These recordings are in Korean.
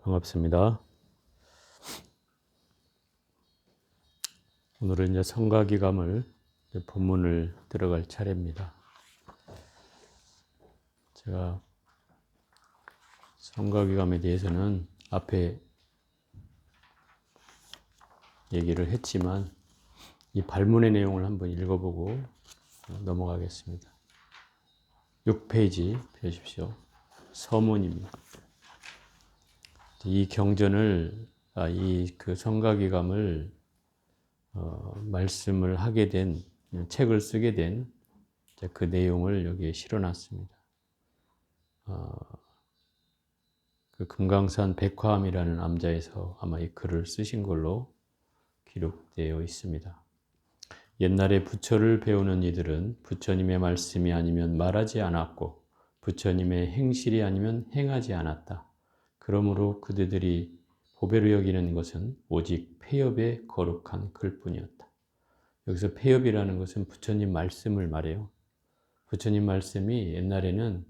반갑습니다. 오늘은 이제 성가기감을 본문을 들어갈 차례입니다. 제가 성가기감에 대해서는 앞에 얘기를 했지만 이 발문의 내용을 한번 읽어보고 넘어가겠습니다. 6페이지 펴십시오. 서문입니다. 이 경전을 그 성가기감을 말씀을 하게 된 책을 쓰게 된 그 내용을 여기에 실어놨습니다. 그 금강산 백화암이라는 암자에서 아마 이 글을 쓰신 걸로 기록되어 있습니다. 옛날에 부처를 배우는 이들은 부처님의 말씀이 아니면 말하지 않았고 부처님의 행실이 아니면 행하지 않았다. 그러므로 그들이 보배로 여기는 것은 오직 폐업의 거룩한 글뿐이었다. 여기서 폐업이라는 것은 부처님 말씀을 말해요. 부처님 말씀이 옛날에는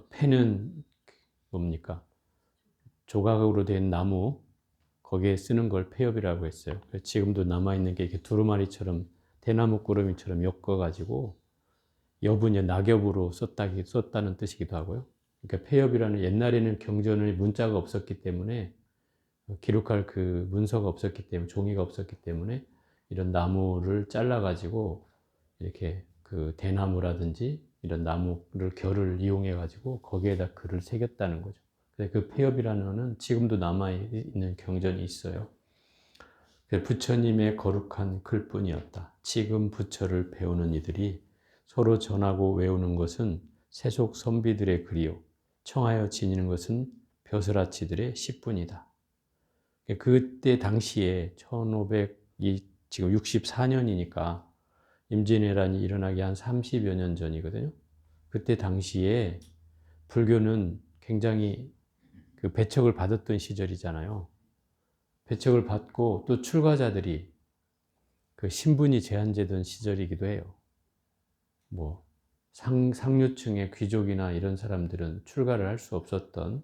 폐는 뭡니까? 조각으로 된 나무 거기에 쓰는 걸 폐엽이라고 했어요. 지금도 남아있는 게 이렇게 두루마리처럼 대나무 꾸러미처럼 엮어가지고 엽은 낙엽으로 썼다는 뜻이기도 하고요. 그러니까 폐엽이라는 옛날에는 경전의 문자가 없었기 때문에 기록할 그 문서가 없었기 때문에 종이가 없었기 때문에 이런 나무를 잘라가지고 이렇게 그 대나무라든지 이런 나무를 결을 이용해가지고 거기에다 글을 새겼다는 거죠. 그 폐엽이라는 거는 지금도 남아있는 경전이 있어요. 부처님의 거룩한 글뿐이었다. 지금 부처를 배우는 이들이 서로 전하고 외우는 것은 세속 선비들의 글이요. 청하여 지니는 것은 벼슬아치들의 시뿐이다. 그때 당시에 지금 64년이니까 임진왜란이 일어나기 한 30여 년 전이거든요. 그때 당시에 불교는 굉장히 그 배척을 받았던 시절이잖아요. 배척을 받고 또 출가자들이 그 신분이 제한되던 시절이기도 해요. 뭐 상류층의 귀족이나 이런 사람들은 출가를 할 수 없었던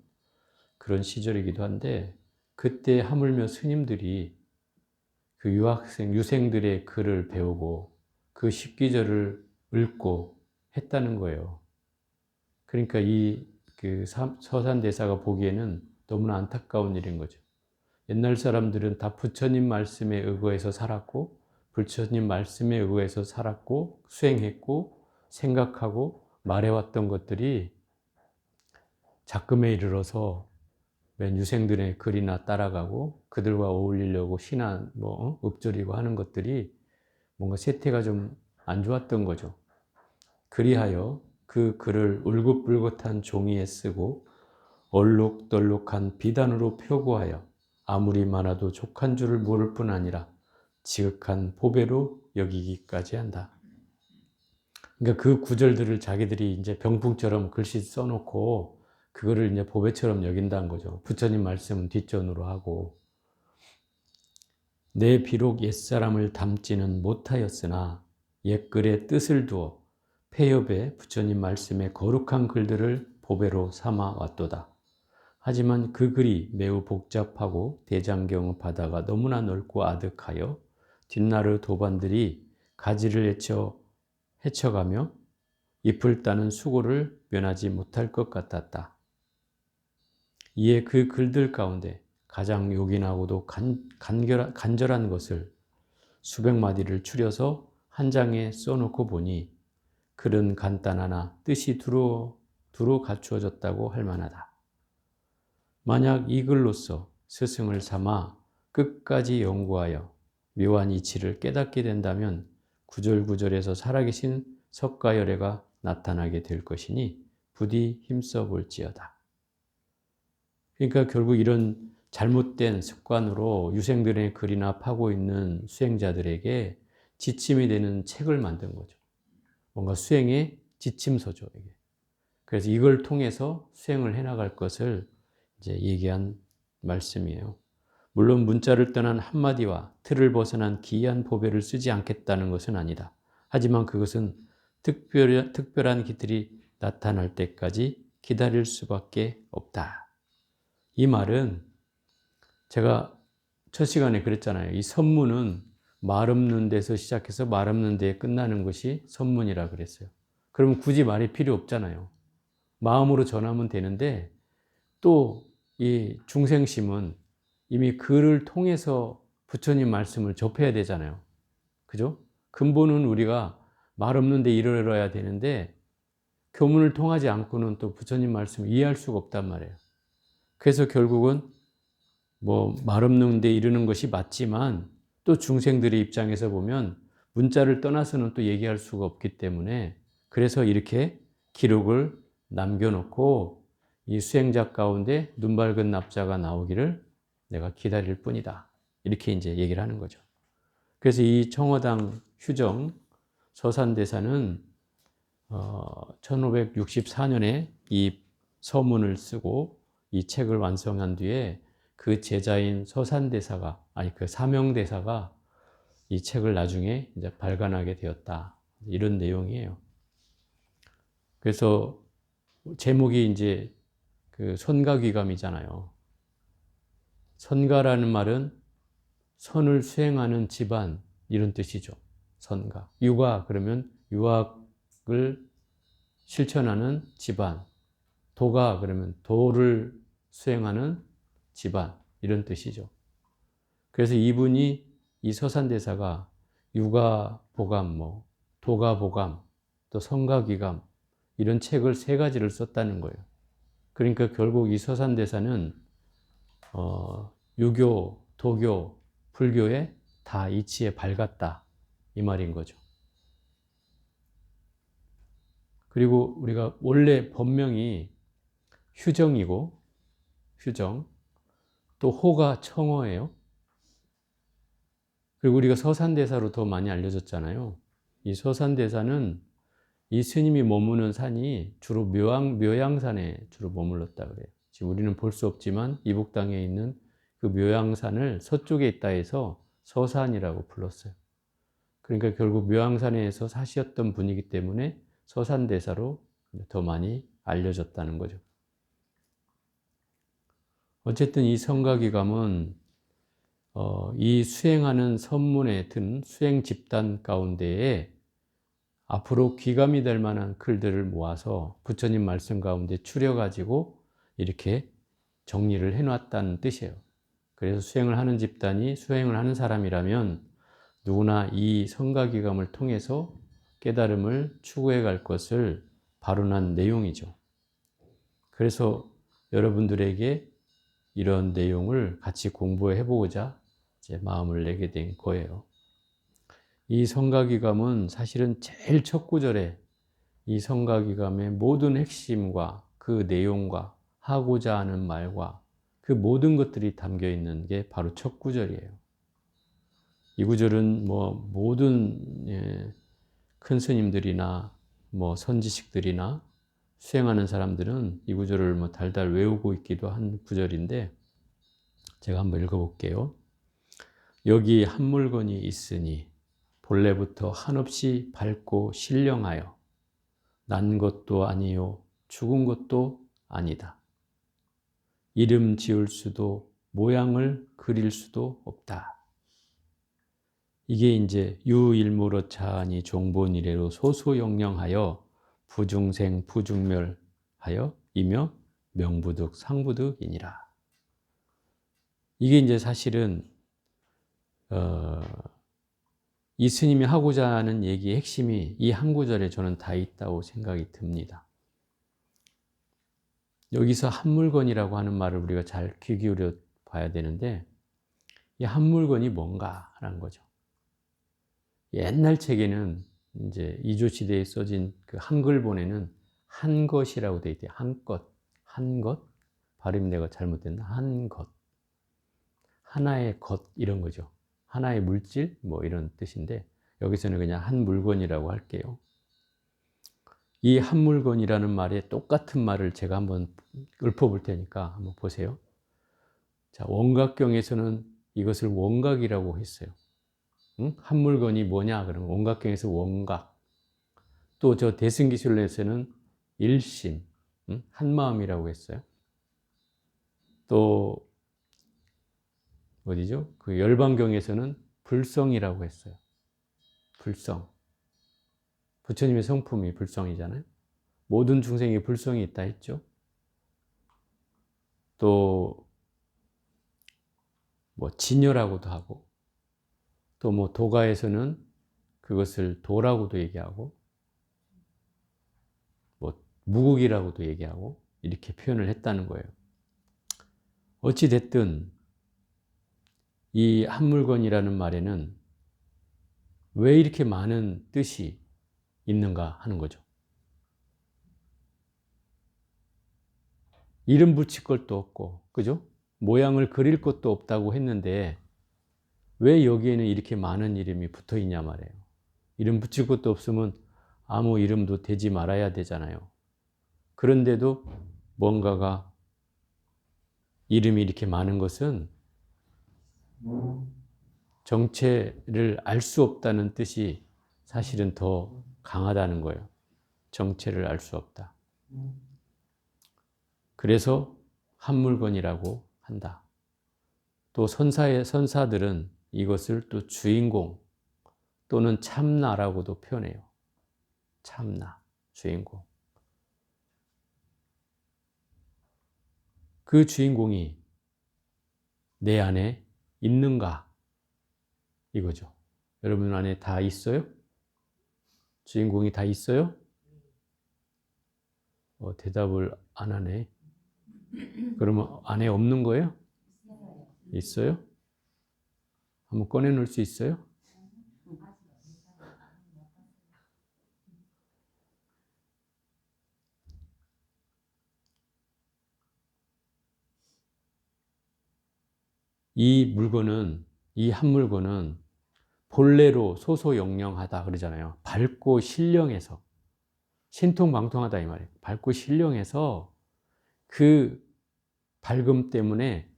그런 시절이기도 한데 그때 하물며 스님들이 그 유생들의 글을 배우고 그 십기절을 읽고 했다는 거예요. 그러니까 그 서산대사가 보기에는 너무나 안타까운 일인 거죠. 옛날 사람들은 다 부처님 말씀에 의거해서 살았고 부처님 말씀에 의거해서 살았고 수행했고 생각하고 말해왔던 것들이 작금에 이르러서 맨 유생들의 글이나 따라가고 그들과 어울리려고 신안 읊조리고 하는 것들이 뭔가 세태가 좀 안 좋았던 거죠. 그리하여 그 글을 울긋불긋한 종이에 쓰고 얼룩덜룩한 비단으로 표구하여 아무리 많아도 족한 줄을 모를 뿐 아니라 지극한 보배로 여기기까지 한다. 그러니까 그 구절들을 자기들이 이제 병풍처럼 글씨 써놓고 그거를 이제 보배처럼 여긴다는 거죠. 부처님 말씀은 뒷전으로 하고. 내 비록 옛사람을 닮지는 못하였으나 옛글의 뜻을 두어 폐엽에 부처님 말씀의 거룩한 글들을 보배로 삼아 왔도다. 하지만 그 글이 매우 복잡하고 대장경의 바다가 너무나 넓고 아득하여 뒷나르 도반들이 가지를 헤쳐가며 잎을 따는 수고를 면하지 못할 것 같았다. 이에 그 글들 가운데 가장 요긴하고도 간절한 것을 수백 마디를 추려서 한 장에 써놓고 보니 글은 간단하나 뜻이 두루 갖추어졌다고 할 만하다. 만약 이 글로써 스승을 삼아 끝까지 연구하여 묘한 이치를 깨닫게 된다면 구절구절에서 살아계신 석가열애가 나타나게 될 것이니 부디 힘써 볼지어다. 그러니까 결국 이런 잘못된 습관으로 유생들의 글이나 파고 있는 수행자들에게 지침이 되는 책을 만든 거죠. 뭔가 수행의 지침서죠, 이게. 그래서 이걸 통해서 수행을 해나갈 것을 이제 얘기한 말씀이에요. 물론 문자를 떠난 한마디와 틀을 벗어난 기이한 보배를 쓰지 않겠다는 것은 아니다. 하지만 그것은 특별한 기틀이 나타날 때까지 기다릴 수밖에 없다. 이 말은 제가 첫 시간에 그랬잖아요. 이 선문은 말 없는 데서 시작해서 말 없는 데에 끝나는 것이 선문이라 그랬어요. 그러면 굳이 말이 필요 없잖아요. 마음으로 전하면 되는데 또 이 중생심은 이미 글을 통해서 부처님 말씀을 접해야 되잖아요. 그죠? 근본은 우리가 말 없는 데 이르러야 되는데 교문을 통하지 않고는 또 부처님 말씀을 이해할 수가 없단 말이에요. 그래서 결국은 뭐 말 없는 데 이르는 것이 맞지만 또 중생들의 입장에서 보면 문자를 떠나서는 또 얘기할 수가 없기 때문에 그래서 이렇게 기록을 남겨놓고 이 수행자 가운데 눈 밝은 납자가 나오기를 내가 기다릴 뿐이다. 이렇게 이제 얘기를 하는 거죠. 그래서 이 청어당 휴정 서산대사는 1564년에 이 서문을 쓰고 이 책을 완성한 뒤에 그 제자인 서산대사가, 아니 그 사명대사가 이 책을 나중에 이제 발간하게 되었다. 이런 내용이에요. 그래서 제목이 이제 그 선가귀감이잖아요. 선가라는 말은 선을 수행하는 집안 이런 뜻이죠. 선가. 유가 그러면 유학을 실천하는 집안. 도가 그러면 도를 수행하는 집안 이런 뜻이죠. 그래서 이분이 이 서산대사가 유가보감, 뭐 도가보감, 또 선가귀감 이런 책을 3가지를 썼다는 거예요. 그러니까 결국 이 서산대사는 유교, 도교, 불교에 다 이치에 밝았다 이 말인 거죠. 그리고 우리가 원래 본명이 휴정이고 휴정, 또 호가 청어예요. 그리고 우리가 서산대사로 더 많이 알려졌잖아요. 이 서산대사는 이 스님이 머무는 산이 주로 묘양산에 주로 머물렀다 그래요. 지금 우리는 볼 수 없지만 이북 땅에 있는 그 묘양산을 서쪽에 있다 해서 서산이라고 불렀어요. 그러니까 결국 묘양산에서 사시었던 분이기 때문에 서산대사로 더 많이 알려졌다는 거죠. 어쨌든 이 성가귀감은 이 수행하는 선문에 든 수행 집단 가운데에 앞으로 귀감이 될 만한 글들을 모아서 부처님 말씀 가운데 추려가지고 이렇게 정리를 해놨다는 뜻이에요. 그래서 수행을 하는 집단이 수행을 하는 사람이라면 누구나 이 성가귀감을 통해서 깨달음을 추구해 갈 것을 발언한 내용이죠. 그래서 여러분들에게 이런 내용을 같이 공부해 보고자 이제 마음을 내게 된 거예요. 이 성가귀감은 사실은 제일 첫 구절에 이 성가귀감의 모든 핵심과 그 내용과 하고자 하는 말과 그 모든 것들이 담겨 있는 게 바로 첫 구절이에요. 이 구절은 뭐 모든 큰 스님들이나 뭐 선지식들이나 수행하는 사람들은 이 구절을 뭐 달달 외우고 있기도 한 구절인데 제가 한번 읽어볼게요. 여기 한 물건이 있으니 본래부터 한없이 밝고 신령하여 난 것도 아니요 죽은 것도 아니다. 이름 지을 수도 모양을 그릴 수도 없다. 이게 이제 유일무로차하니 종본이래로 소소영령하여 부중생 부중멸하여 이며 명부득 상부득이니라. 이게 이제 사실은 이 스님이 하고자 하는 얘기의 핵심이 이 한 구절에 저는 다 있다고 생각이 듭니다. 여기서 한 물건이라고 하는 말을 우리가 잘 귀 기울여 봐야 되는데 이 한 물건이 뭔가라는 거죠. 옛날 책에는 이제 이조 시대에 써진 그 한글본에는 한 것이라고 돼 있대요. 한 것, 한 것. 발음이 내가 잘못됐나? 한 것. 하나의 것 이런 거죠. 하나의 물질 뭐 이런 뜻인데 여기서는 그냥 한 물건이라고 할게요. 이 한 물건이라는 말에 똑같은 말을 제가 한번 읊어볼 테니까 한번 보세요. 자, 원각경에서는 이것을 원각이라고 했어요. 응? 한 물건이 뭐냐? 그러면 원각경에서 원각. 또 저 대승기술에서는 일심. 한 마음이라고 했어요. 또 어디죠? 그 열반경에서는 불성이라고 했어요. 불성. 부처님의 성품이 불성이잖아요. 모든 중생이 불성이 있다 했죠. 또 뭐 진여라고도 하고, 또 뭐 도가에서는 그것을 도라고도 얘기하고, 뭐 무국이라고도 얘기하고, 이렇게 표현을 했다는 거예요. 어찌 됐든 이 한물건이라는 말에는 왜 이렇게 많은 뜻이 있는가 하는 거죠. 이름 붙일 것도 없고, 그죠? 모양을 그릴 것도 없다고 했는데 왜 여기에는 이렇게 많은 이름이 붙어 있냐 말이에요. 이름 붙일 것도 없으면 아무 이름도 대지 말아야 되잖아요. 그런데도 뭔가가 이름이 이렇게 많은 것은 정체를 알 수 없다는 뜻이 사실은 더 강하다는 거예요. 정체를 알 수 없다. 그래서 한물건이라고 한다. 또 선사들은 이것을 또 주인공 또는 참나라고도 표현해요. 참나, 주인공. 그 주인공이 내 안에 있는가? 이거죠. 여러분 안에 다 있어요? 주인공이 다 있어요? 대답을 안 하네. 그러면 안에 없는 거예요? 있어요? 한번 꺼내놓을 수 있어요? 이 한 물건은 본래로 소소영령하다 그러잖아요. 밝고 신령해서, 신통방통하다 이 말이에요. 밝고 신령해서 그 밝음 때문에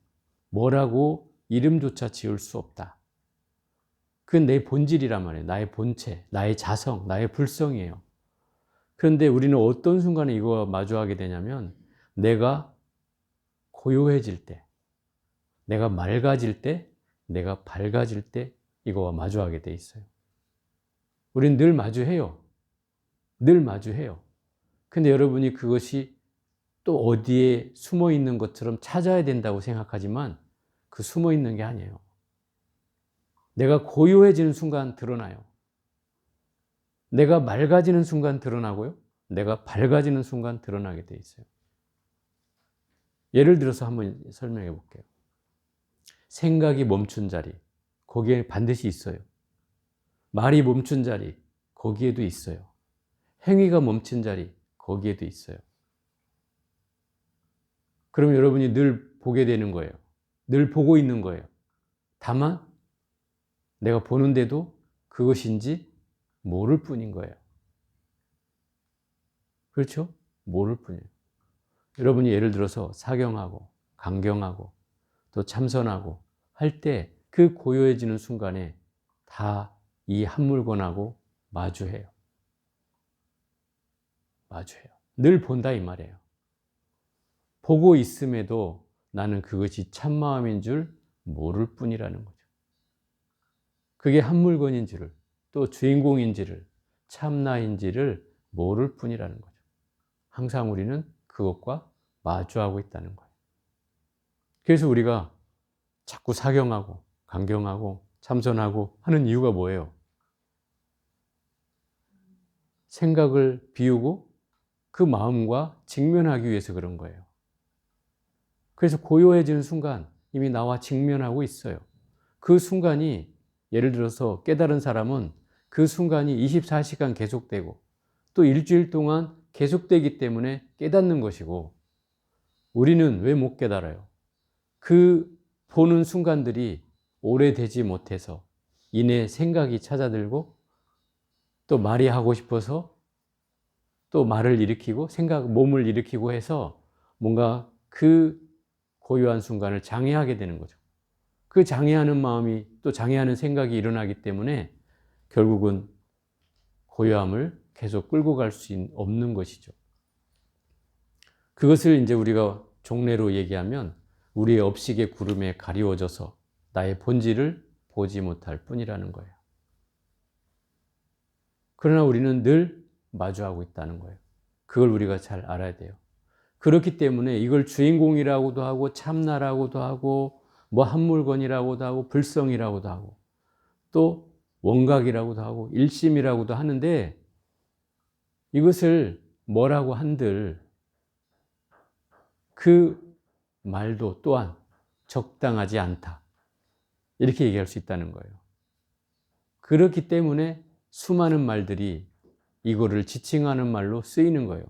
뭐라고 이름조차 지을 수 없다. 그건 내 본질이란 말이에요. 나의 본체, 나의 자성, 나의 불성이에요. 그런데 우리는 어떤 순간에 이거와 마주하게 되냐면 내가 고요해질 때, 내가 맑아질 때, 내가 밝아질 때 이거와 마주하게 돼 있어요. 우리는 늘 마주해요. 늘 마주해요. 근데 여러분이 그것이 또 어디에 숨어 있는 것처럼 찾아야 된다고 생각하지만 그 숨어 있는 게 아니에요. 내가 고요해지는 순간 드러나요. 내가 맑아지는 순간 드러나고요. 내가 밝아지는 순간 드러나게 돼 있어요. 예를 들어서 한번 설명해 볼게요. 생각이 멈춘 자리, 거기에 반드시 있어요. 말이 멈춘 자리, 거기에도 있어요. 행위가 멈춘 자리, 거기에도 있어요. 그럼 여러분이 늘 보게 되는 거예요. 늘 보고 있는 거예요. 다만 내가 보는데도 그것인지 모를 뿐인 거예요. 그렇죠? 모를 뿐이에요. 여러분이 예를 들어서 사경하고 강경하고 또 참선하고 할 때 그 고요해지는 순간에 다 이 한 물건하고 마주해요. 마주해요. 늘 본다 이 말이에요. 보고 있음에도 나는 그것이 참마음인 줄 모를 뿐이라는 거죠. 그게 한 물건인지를 또 주인공인지를 참나인지를 모를 뿐이라는 거죠. 항상 우리는 그것과 마주하고 있다는 거예요. 그래서 우리가 자꾸 사경하고 강경하고 참선하고 하는 이유가 뭐예요? 생각을 비우고 그 마음과 직면하기 위해서 그런 거예요. 그래서 고요해지는 순간 이미 나와 직면하고 있어요. 그 순간이 예를 들어서 깨달은 사람은 그 순간이 24시간 계속되고 또 일주일 동안 계속되기 때문에 깨닫는 것이고 우리는 왜 못 깨달아요? 그 보는 순간들이 오래되지 못해서 이내 생각이 찾아들고 또 말이 하고 싶어서 또 말을 일으키고 몸을 일으키고 해서 뭔가 그 고요한 순간을 장애하게 되는 거죠. 그 장애하는 마음이 또 장애하는 생각이 일어나기 때문에 결국은 고요함을 계속 끌고 갈 수 없는 것이죠. 그것을 이제 우리가 종례로 얘기하면 우리의 업식의 구름에 가리워져서 나의 본질을 보지 못할 뿐이라는 거예요. 그러나 우리는 늘 마주하고 있다는 거예요. 그걸 우리가 잘 알아야 돼요. 그렇기 때문에 이걸 주인공이라고도 하고 참나라고도 하고 뭐 한물건이라고도 하고 불성이라고도 하고 또 원각이라고도 하고 일심이라고도 하는데 이것을 뭐라고 한들 그 말도 또한 적당하지 않다. 이렇게 얘기할 수 있다는 거예요. 그렇기 때문에 수많은 말들이 이거를 지칭하는 말로 쓰이는 거예요.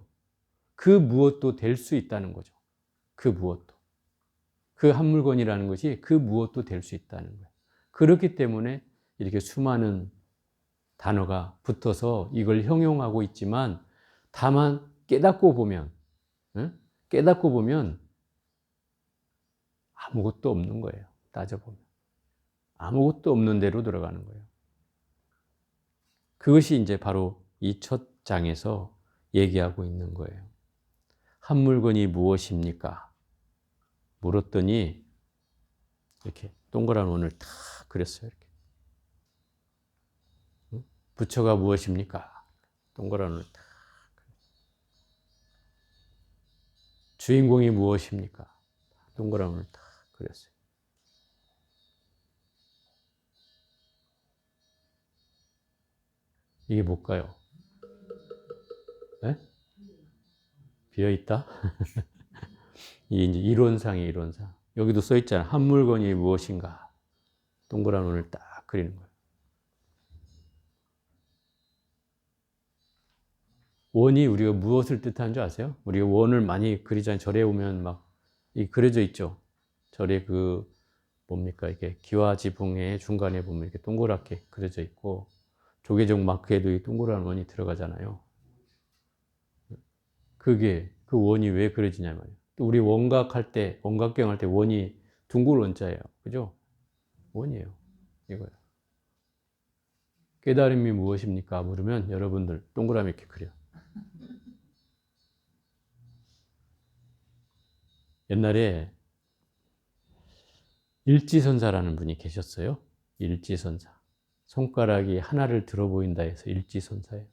그 무엇도 될 수 있다는 거죠. 그 무엇도. 그 한 물건이라는 것이 그 무엇도 될 수 있다는 거예요. 그렇기 때문에 이렇게 수많은 단어가 붙어서 이걸 형용하고 있지만 다만 깨닫고 보면 깨닫고 보면 아무것도 없는 거예요. 따져보면. 아무것도 없는 대로 들어가는 거예요. 그것이 이제 바로 이 첫 장에서 얘기하고 있는 거예요. 한 물건이 무엇입니까? 물었더니 이렇게 동그란 원을 탁 그렸어요. 이렇게. 부처가 무엇입니까? 동그란 원을 탁. 주인공이 무엇입니까? 동그란 원을 탁 그렸어요. 이게 뭘까요? 네? 비어 있다? 이게 이제 이론상의 이론상. 여기도 써 있잖아요. 한 물건이 무엇인가? 동그란 원을 딱 그리는 거예요. 원이 우리가 무엇을 뜻하는 줄 아세요? 우리가 원을 많이 그리잖아요. 절에 오면 막 이 그려져 있죠. 절에 그 뭡니까 이게 기와지붕의 중간에 보면 이렇게 동그랗게 그려져 있고 조계종 마크에도 이 동그란 원이 들어가잖아요. 그게 그 원이 왜 그려지냐 말이에요. 또 우리 원각할 때 원각경 할 때 원이 둥글 원자예요. 그죠? 원이에요. 이거예요. 깨달음이 무엇입니까? 물으면 여러분들 동그라미 이렇게 그려. 옛날에 일지선사라는 분이 계셨어요. 일지선사. 손가락이 하나를 들어 보인다 해서 일지선사예요.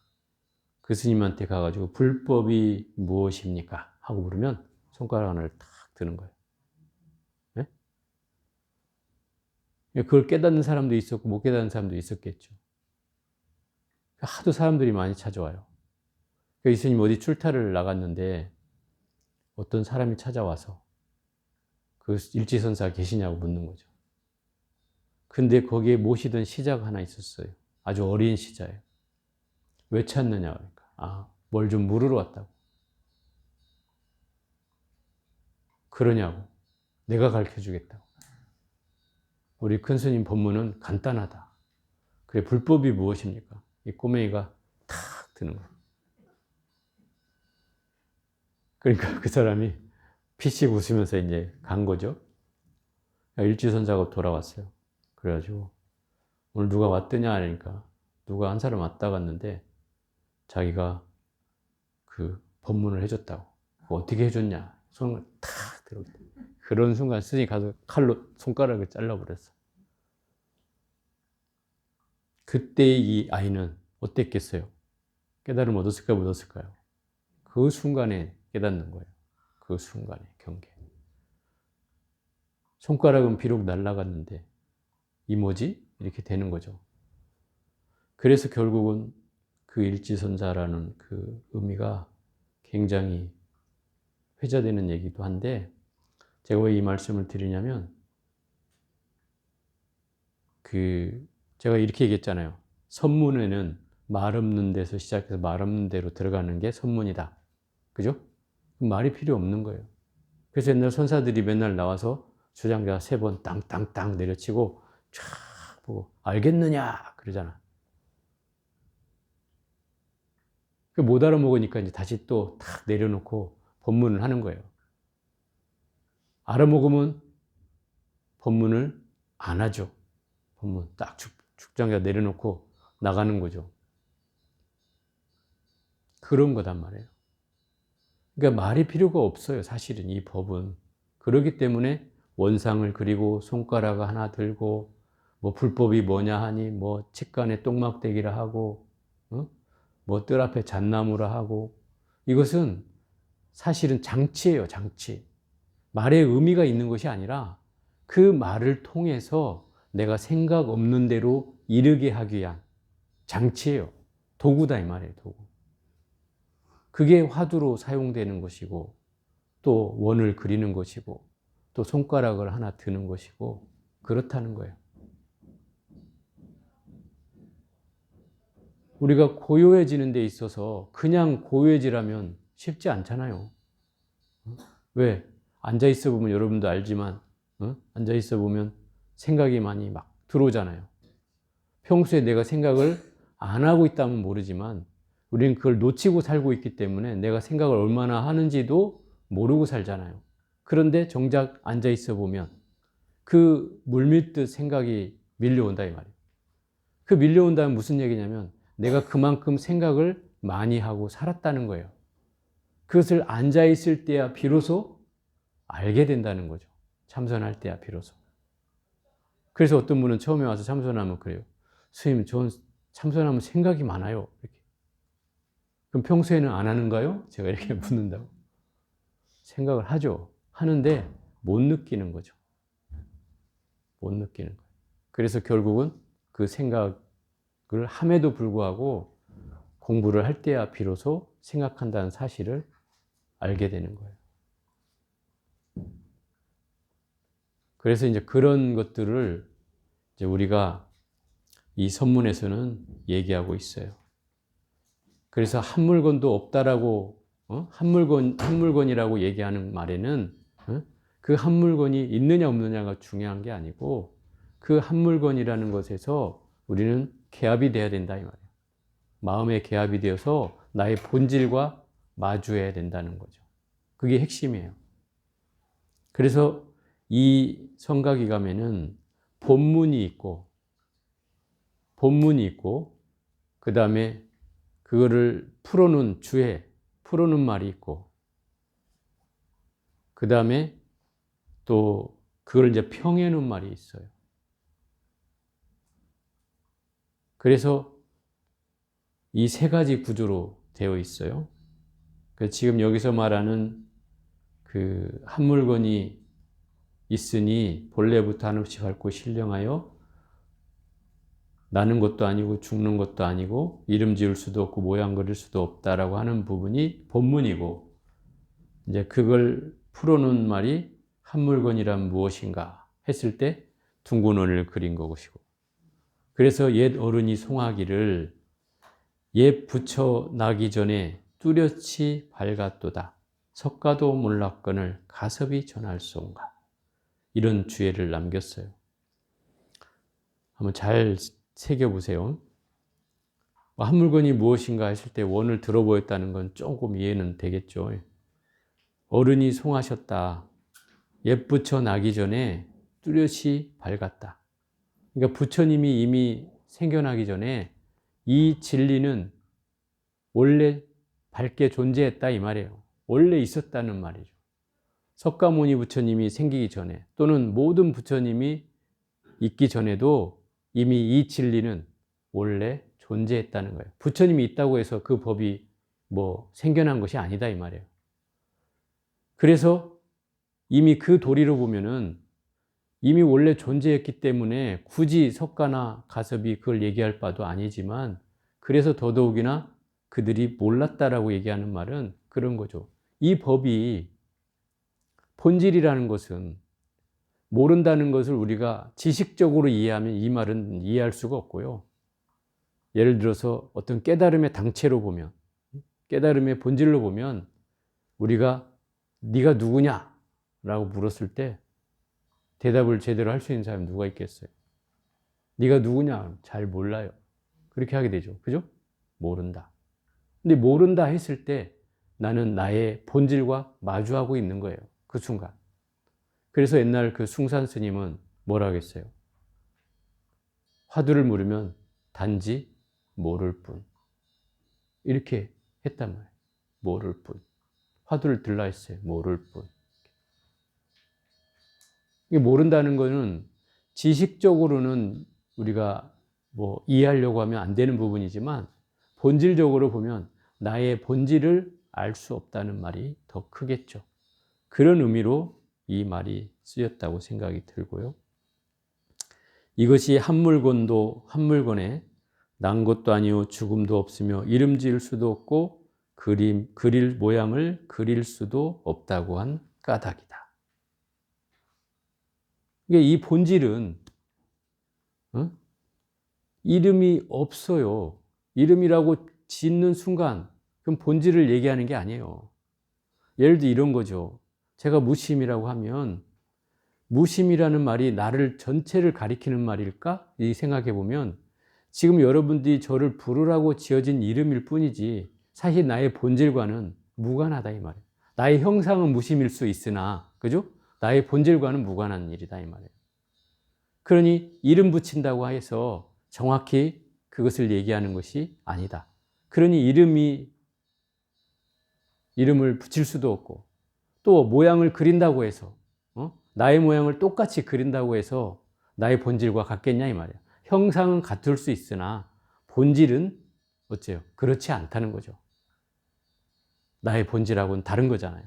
그 스님한테 가가지고 불법이 무엇입니까? 하고 물으면 손가락 하나를 탁 드는 거예요. 네? 그걸 깨닫는 사람도 있었고 못 깨닫는 사람도 있었겠죠. 하도 사람들이 많이 찾아와요. 이 스님 어디 출타를 나갔는데 어떤 사람이 찾아와서 그 일지선사 계시냐고 묻는 거죠. 근데 거기에 모시던 시자가 하나 있었어요. 아주 어린 시자예요. 왜 찾느냐 그러니까 뭘 좀 물으러 왔다고. 그러냐고. 내가 가르쳐 주겠다고. 우리 큰 스님 법문은 간단하다. 그래 불법이 무엇입니까? 이 꼬맹이가 탁 드는 거예요. 그러니까 그 사람이 피식 웃으면서 이제 간 거죠. 일지선사가 돌아왔어요. 그래가지고 오늘 누가 왔더냐 하니까 누가 한 사람 왔다 갔는데 자기가 그 법문을 해줬다고. 어떻게 해줬냐? 손을 탁 들어. 그런 순간 스님이 가서 칼로 손가락을 잘라버렸어. 그때 이 아이는 어땠겠어요? 깨달음 얻었을까요? 못 얻었을까요? 그 순간에 깨닫는 거예요. 그 순간에 경계. 손가락은 비록 날아갔는데 이 뭐지? 이렇게 되는 거죠. 그래서 결국은 그 일지선사라는 그 의미가 굉장히 회자되는 얘기도 한데 제가 왜 이 말씀을 드리냐면 제가 이렇게 얘기했잖아요. 선문에는 말 없는 데서 시작해서 말 없는 데로 들어가는 게 선문이다. 그죠? 말이 필요 없는 거예요. 그래서 옛날 선사들이 맨날 나와서 주장자 3번 땅땅땅 내려치고 쫙 보고 알겠느냐 그러잖아. 못 알아먹으니까 이제 다시 또 탁 내려놓고 법문을 하는 거예요. 알아먹으면 법문을 안 하죠. 법문 딱 축장자 내려놓고 나가는 거죠. 그런 거단 말이에요. 그러니까 말이 필요가 없어요. 사실은 이 법은. 그렇기 때문에 원상을 그리고 손가락 하나 들고 뭐 불법이 뭐냐 하니 뭐 칡간에 똥막대기라 하고 뭐 뜰 앞에 잣나무라 하고 이것은 사실은 장치예요. 장치. 말에 의미가 있는 것이 아니라 그 말을 통해서 내가 생각 없는 대로 이르게 하기 위한 장치예요. 도구다 이 말이에요. 도구. 그게 화두로 사용되는 것이고 또 원을 그리는 것이고 또 손가락을 하나 드는 것이고 그렇다는 거예요. 우리가 고요해지는 데 있어서 그냥 고요해지라면 쉽지 않잖아요. 왜? 앉아 있어 보면 여러분도 알지만 앉아 있어 보면 생각이 많이 막 들어오잖아요. 평소에 내가 생각을 안 하고 있다면 모르지만 우리는 그걸 놓치고 살고 있기 때문에 내가 생각을 얼마나 하는지도 모르고 살잖아요. 그런데 정작 앉아 있어 보면 그 물밀듯 생각이 밀려온다 이 말이에요. 그 밀려온다면 무슨 얘기냐면 내가 그만큼 생각을 많이 하고 살았다는 거예요. 그것을 앉아 있을 때야 비로소 알게 된다는 거죠. 참선할 때야 비로소. 그래서 어떤 분은 처음에 와서 참선하면 그래요. 스님, 전 참선하면 생각이 많아요. 이렇게. 그럼 평소에는 안 하는가요? 제가 이렇게 묻는다고. 생각을 하죠. 하는데 못 느끼는 거죠. 못 느끼는 거예요. 그래서 결국은 그 생각을 함에도 불구하고 공부를 할 때야 비로소 생각한다는 사실을 알게 되는 거예요. 그래서 이제 그런 것들을 이제 우리가 이 선문에서는 얘기하고 있어요. 그래서 한 물건도 없다라고 한 물건이라고 얘기하는 말에는 그 한 물건이 있느냐 없느냐가 중요한 게 아니고 그 한 물건이라는 것에서 우리는 개합이 돼야 된다 이 말이에요. 마음의 개합이 되어서 나의 본질과 마주해야 된다는 거죠. 그게 핵심이에요. 그래서 이 성가기감에는 본문이 있고 그 다음에 그거를 풀어놓은 주해, 풀어놓은 말이 있고 그 다음에 또 그걸 이제 평해놓은 말이 있어요. 그래서 이 세 가지 구조로 되어 있어요. 지금 여기서 말하는 그 한 물건이 있으니 본래부터 한없이 밝고 신령하여 나는 것도 아니고 죽는 것도 아니고 이름 지을 수도 없고 모양 그릴 수도 없다라고 하는 부분이 본문이고 이제 그걸 풀어놓은 말이 한 물건이란 무엇인가 했을 때 둥근 원을 그린 것이고 그래서 옛 어른이 송하기를 옛 부처 나기 전에 뚜렷이 밝았도다. 석가도 몰랐건을 가섭이 전할수온가. 이런 주예를 남겼어요. 한번 잘 새겨보세요. 한 물건이 무엇인가 했을 때 원을 들어보였다는 건 조금 이해는 되겠죠. 어른이 송하셨다. 옛 부처 나기 전에 뚜렷이 밝았다. 그러니까 부처님이 이미 생겨나기 전에 이 진리는 원래 밝게 존재했다 이 말이에요. 원래 있었다는 말이죠. 석가모니 부처님이 생기기 전에 또는 모든 부처님이 있기 전에도 이미 이 진리는 원래 존재했다는 거예요. 부처님이 있다고 해서 그 법이 뭐 생겨난 것이 아니다 이 말이에요. 그래서 이미 그 도리로 보면은 이미 원래 존재했기 때문에 굳이 석가나 가섭이 그걸 얘기할 바도 아니지만 그래서 더더욱이나 그들이 몰랐다라고 얘기하는 말은 그런 거죠. 이 법이 본질이라는 것은 모른다는 것을 우리가 지식적으로 이해하면 이 말은 이해할 수가 없고요. 예를 들어서 어떤 깨달음의 당체로 보면 깨달음의 본질로 보면 우리가 네가 누구냐? 라고 물었을 때 대답을 제대로 할 수 있는 사람이 누가 있겠어요? 네가 누구냐? 잘 몰라요. 그렇게 하게 되죠. 그죠? 모른다. 근데 모른다 했을 때 나는 나의 본질과 마주하고 있는 거예요. 그 순간. 그래서 옛날 그 숭산 스님은 뭐라 하겠어요? 화두를 물으면 단지 모를 뿐. 이렇게 했단 말이에요. 모를 뿐. 화두를 들라 했어요. 모를 뿐. 이게 모른다는 거는 지식적으로는 우리가 뭐 이해하려고 하면 안 되는 부분이지만 본질적으로 보면 나의 본질을 알 수 없다는 말이 더 크겠죠. 그런 의미로 이 말이 쓰였다고 생각이 들고요. 이것이 한물건에 난 것도 아니요 죽음도 없으며 이름 지을 수도 없고 그릴 모양을 그릴 수도 없다고 한 까닭이다. 이게 이 본질은 이름이 없어요. 이름이라고 짓는 순간 그럼 본질을 얘기하는 게 아니에요. 예를 들어 이런 거죠. 제가 무심이라고 하면 무심이라는 말이 나를 전체를 가리키는 말일까? 이 생각해 보면 지금 여러분들이 저를 부르라고 지어진 이름일 뿐이지 사실 나의 본질과는 무관하다 이 말이에요. 나의 형상은 무심일 수 있으나 그죠? 나의 본질과는 무관한 일이다 이 말이에요. 그러니 이름 붙인다고 해서 정확히 그것을 얘기하는 것이 아니다. 그러니 이름을 붙일 수도 없고 또 모양을 그린다고 해서 나의 모양을 똑같이 그린다고 해서 나의 본질과 같겠냐 이 말이에요. 형상은 같을 수 있으나 본질은 어째요? 그렇지 않다는 거죠. 나의 본질하고는 다른 거잖아요.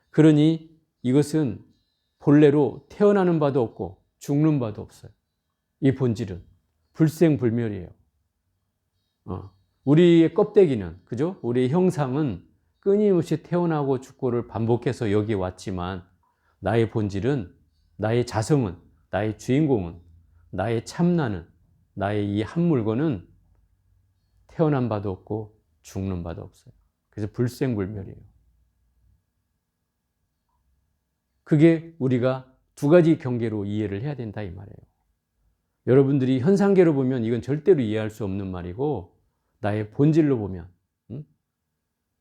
그러니 이것은 본래로 태어나는 바도 없고 죽는 바도 없어요. 이 본질은 불생불멸이에요. 우리의 껍데기는 그죠? 우리의 형상은 끊임없이 태어나고 죽고를 반복해서 여기 왔지만 나의 본질은 나의 자성은 나의 주인공은 나의 참나는 나의 이 한 물건은 태어난 바도 없고 죽는 바도 없어요. 그래서 불생불멸이에요. 그게 우리가 두 가지 경계로 이해를 해야 된다 이 말이에요. 여러분들이 현상계로 보면 이건 절대로 이해할 수 없는 말이고 나의 본질로 보면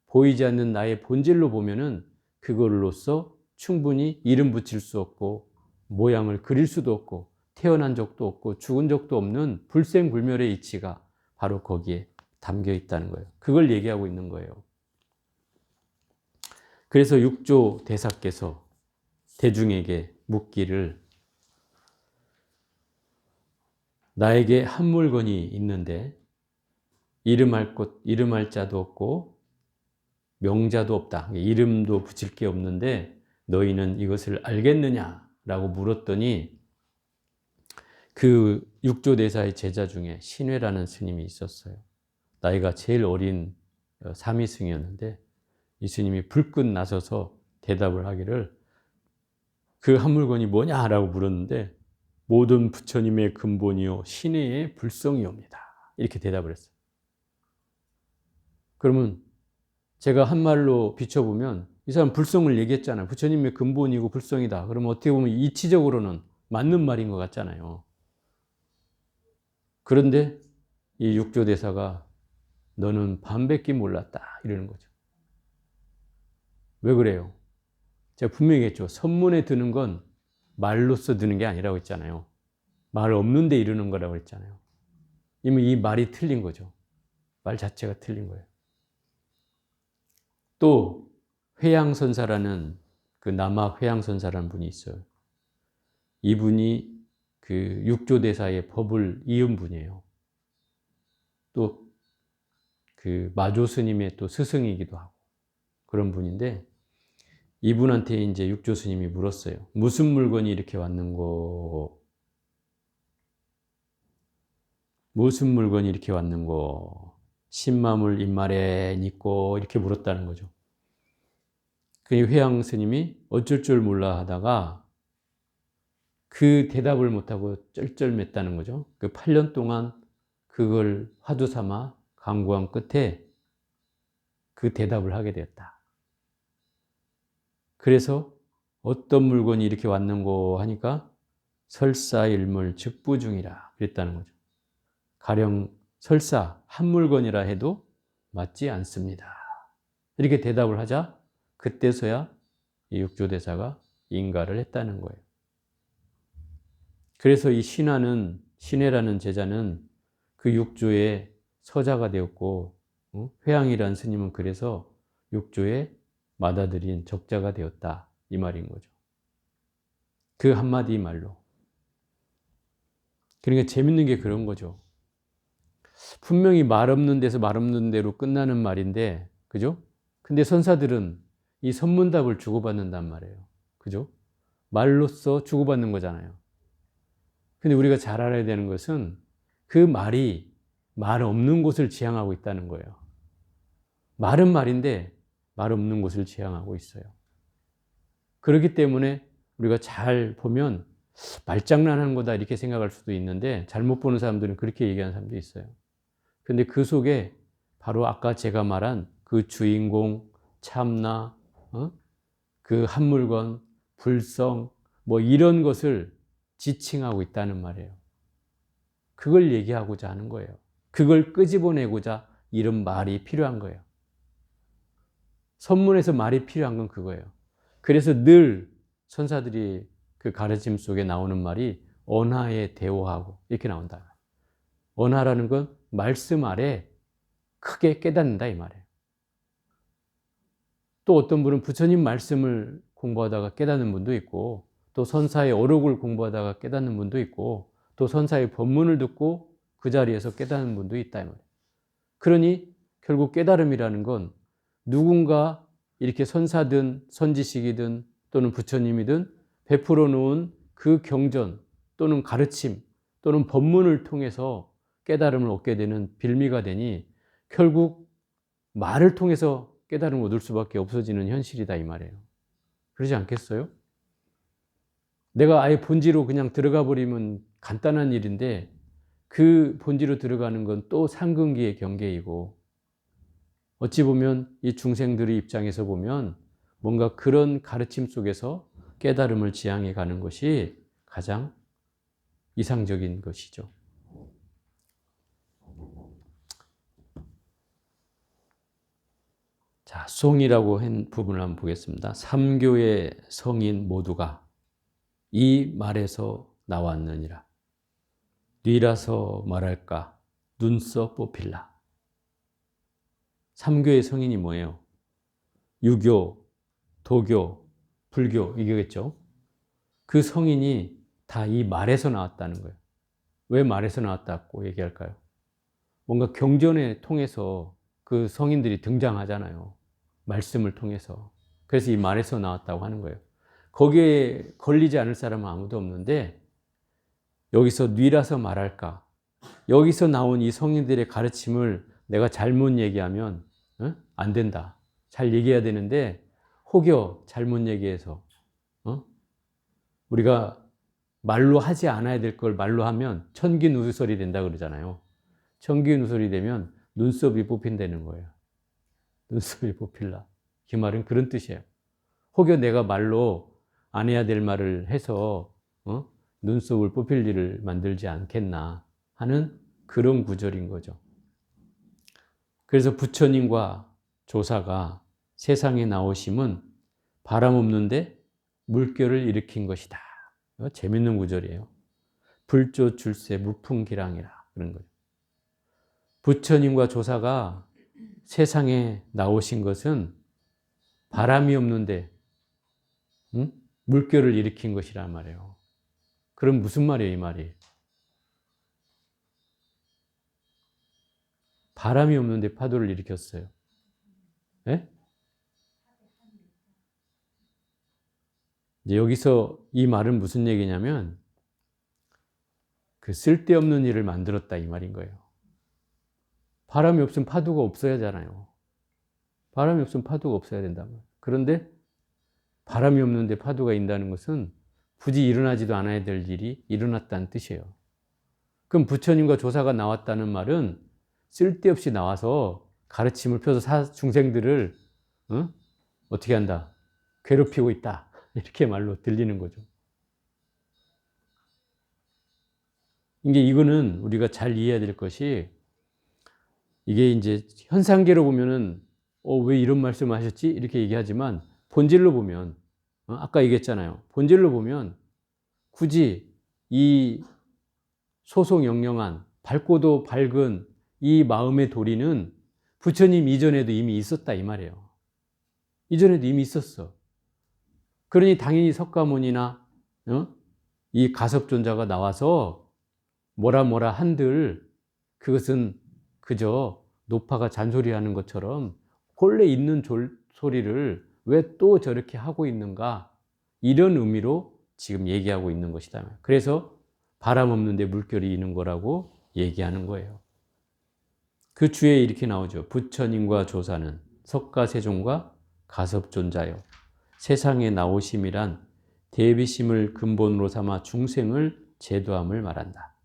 보이지 않는 나의 본질로 보면은 그걸로써 충분히 이름 붙일 수 없고 모양을 그릴 수도 없고 태어난 적도 없고 죽은 적도 없는 불생불멸의 이치가 바로 거기에 담겨 있다는 거예요. 그걸 얘기하고 있는 거예요. 그래서 육조 대사께서 대중에게 묻기를 나에게 한 물건이 있는데 이름할 자도 없고 명자도 없다. 이름도 붙일 게 없는데 너희는 이것을 알겠느냐라고 물었더니 그 육조대사의 제자 중에 신회라는 스님이 있었어요. 나이가 제일 어린 사미승이었는데 이 스님이 불끈 나서서 대답을 하기를 그 한 물건이 뭐냐라고 물었는데 모든 부처님의 근본이요 신회의 불성이옵니다. 이렇게 대답을 했어요. 그러면 제가 한 말로 비춰보면 이 사람 불성을 얘기했잖아요. 부처님의 근본이고 불성이다. 그러면 어떻게 보면 이치적으로는 맞는 말인 것 같잖아요. 그런데 이 육조대사가 너는 반밖에 몰랐다 이러는 거죠. 왜 그래요? 제가 분명히 했죠. 선문에 드는 건 말로써 드는 게 아니라고 했잖아요. 말 없는데 이르는 거라고 했잖아요. 이미 이 말이 틀린 거죠. 말 자체가 틀린 거예요. 또 회양선사라는 그 남아 회양선사라는 분이 있어요. 이분이 그 육조대사의 법을 이은 분이에요. 또 그 마조 스님의 또 스승이기도 하고 그런 분인데 이분한테 이제 육조 스님이 물었어요. 무슨 물건이 이렇게 왔는고? 무슨 물건이 이렇게 왔는고? 신마물 입말에 있고 이렇게 물었다는 거죠. 그 회양 스님이 어쩔 줄 몰라 하다가 그 대답을 못하고 쩔쩔맸다는 거죠. 그 8년 동안 그걸 화두 삼아 강구한 끝에 그 대답을 하게 되었다. 그래서 어떤 물건이 이렇게 왔는고 하니까 설사일물 즉부중이라 그랬다는 거죠. 가령 설사 한 물건이라 해도 맞지 않습니다. 이렇게 대답을 하자 그때서야 이 육조대사가 인가를 했다는 거예요. 그래서 이 신회라는 제자는 그 육조의 서자가 되었고 회양이라는 스님은 그래서 육조의 맏아들인 적자가 되었다. 이 말인 거죠. 그 한마디 말로. 그러니까 재밌는 게 그런 거죠. 분명히 말 없는 데서 말 없는 대로 끝나는 말인데, 그죠? 근데 선사들은 이 선문답을 주고받는단 말이에요. 그죠? 말로써 주고받는 거잖아요. 근데 우리가 잘 알아야 되는 것은 그 말이 말 없는 곳을 지향하고 있다는 거예요. 말은 말인데 말 없는 곳을 지향하고 있어요. 그렇기 때문에 우리가 잘 보면 말장난하는 거다 이렇게 생각할 수도 있는데 잘못 보는 사람들은 그렇게 얘기하는 사람도 있어요. 근데 그 속에 바로 아까 제가 말한 그 주인공, 참나, 그 한물건, 불성, 뭐 이런 것을 지칭하고 있다는 말이에요. 그걸 얘기하고자 하는 거예요. 그걸 끄집어내고자 이런 말이 필요한 거예요. 선문에서 말이 필요한 건 그거예요. 그래서 늘 선사들이 그 가르침 속에 나오는 말이 언하에 대오하고 이렇게 나온다. 언하라는 건 말씀 아래 크게 깨닫는다 이 말이에요. 또 어떤 분은 부처님 말씀을 공부하다가 깨닫는 분도 있고 또 선사의 어록을 공부하다가 깨닫는 분도 있고 또 선사의 법문을 듣고 그 자리에서 깨닫는 분도 있다 이 말이에요. 그러니 결국 깨달음이라는 건 누군가 이렇게 선사든 선지식이든 또는 부처님이든 베풀어 놓은 그 경전 또는 가르침 또는 법문을 통해서 깨달음을 얻게 되는 빌미가 되니 결국 말을 통해서 깨달음을 얻을 수밖에 없어지는 현실이다 이 말이에요. 그러지 않겠어요? 내가 아예 본지로 그냥 들어가 버리면 간단한 일인데 그 본지로 들어가는 건 또 상근기의 경계이고 어찌 보면 이 중생들의 입장에서 보면 뭔가 그런 가르침 속에서 깨달음을 지향해 가는 것이 가장 이상적인 것이죠. 자, 송이라고 한 부분을 한번 보겠습니다. 삼교의 성인 모두가 이 말에서 나왔느니라. 뉘라서 말할까 눈써 뽑힐라. 삼교의 성인이 뭐예요? 유교, 도교, 불교 이거겠죠. 그 성인이 다 이 말에서 나왔다는 거예요. 왜 말에서 나왔다고 얘기할까요? 뭔가 경전을 통해서 그 성인들이 등장하잖아요. 말씀을 통해서. 그래서 이 말에서 나왔다고 하는 거예요. 거기에 걸리지 않을 사람은 아무도 없는데 여기서 뉘라서 말할까? 여기서 나온 이 성인들의 가르침을 내가 잘못 얘기하면 안 된다. 잘 얘기해야 되는데 혹여 잘못 얘기해서 우리가 말로 하지 않아야 될 걸 말로 하면 천기누설이 된다 그러잖아요. 천기누설이 되면 눈썹이 뽑힌다는 거예요. 눈썹이 뽑힐라. 그 말은 그런 뜻이에요. 혹여 내가 말로 안 해야 될 말을 해서 눈썹을 뽑힐 일을 만들지 않겠나 하는 그런 구절인 거죠. 그래서 부처님과 조사가 세상에 나오심은 바람 없는데 물결을 일으킨 것이다. 재밌는 구절이에요. 불조 출세 무풍기랑이라 그런 거예요. 부처님과 조사가 세상에 나오신 것은 바람이 없는데 물결을 일으킨 것이란 말이에요. 그럼 무슨 말이에요, 이 말이? 바람이 없는데 파도를 일으켰어요. 네? 이제 여기서 이 말은 무슨 얘기냐면 그 쓸데없는 일을 만들었다 이 말인 거예요. 바람이 없으면 파도가 없어야 하잖아요. 바람이 없으면 파도가 없어야 된다면. 그런데 바람이 없는데 파도가 있다는 것은 굳이 일어나지도 않아야 될 일이 일어났다는 뜻이에요. 그럼 부처님과 조사가 나왔다는 말은 쓸데없이 나와서 가르침을 펴서 중생들을 어떻게 한다? 괴롭히고 있다. 이렇게 말로 들리는 거죠. 이거는 우리가 잘 이해해야 될 것이 이게 이제 현상계로 보면은 왜 이런 말씀을 하셨지? 이렇게 얘기하지만 본질로 보면 아까 얘기했잖아요. 본질로 보면 굳이 이 소송영령한 밝고도 밝은 이 마음의 도리는 부처님 이전에도 이미 있었다 이 말이에요. 이전에도 이미 있었어. 그러니 당연히 석가모니나 이 가섭존자가 나와서 뭐라 한들 그것은 그저 노파가 잔소리하는 것처럼 본래 있는 소리를 왜 또 저렇게 하고 있는가, 이런 의미로 지금 얘기하고 있는 것이다. 그래서 바람 없는데 물결이 있는 거라고 얘기하는 거예요. 그 주에 이렇게 나오죠. 부처님과 조사는 석가세종과 가섭존자요, 세상에 나오심이란 대비심을 근본으로 삼아 중생을 제도함을 말한다.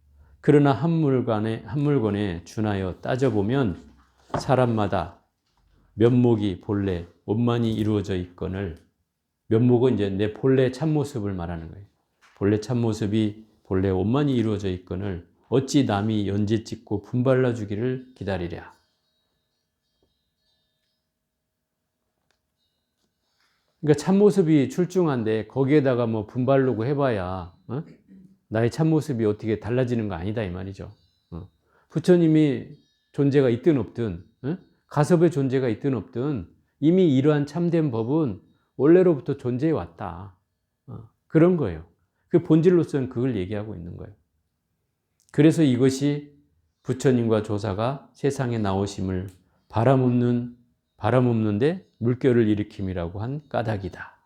그러나 한 물건에 준하여 따져보면 사람마다 면목이 본래 원만히 이루어져 있거늘, 면목은 이제 내 본래 참모습을 말하는 거예요. 본래 참모습이 본래 원만히 이루어져 있거늘 어찌 남이 연재 찍고 분발라 주기를 기다리랴. 그러니까 참모습이 출중한데 거기에다가 뭐 분발르고 해봐야 나의 참모습이 어떻게 달라지는 거 아니다 이 말이죠. 부처님이 존재가 있든 없든, 가섭의 존재가 있든 없든 이미 이러한 참된 법은 원래로부터 존재해 왔다. 그런 거예요. 그 본질로서는 그걸 얘기하고 있는 거예요. 그래서 이것이 부처님과 조사가 세상에 나오심을 바람 없는데 물결을 일으킴이라고 한 까닭이다.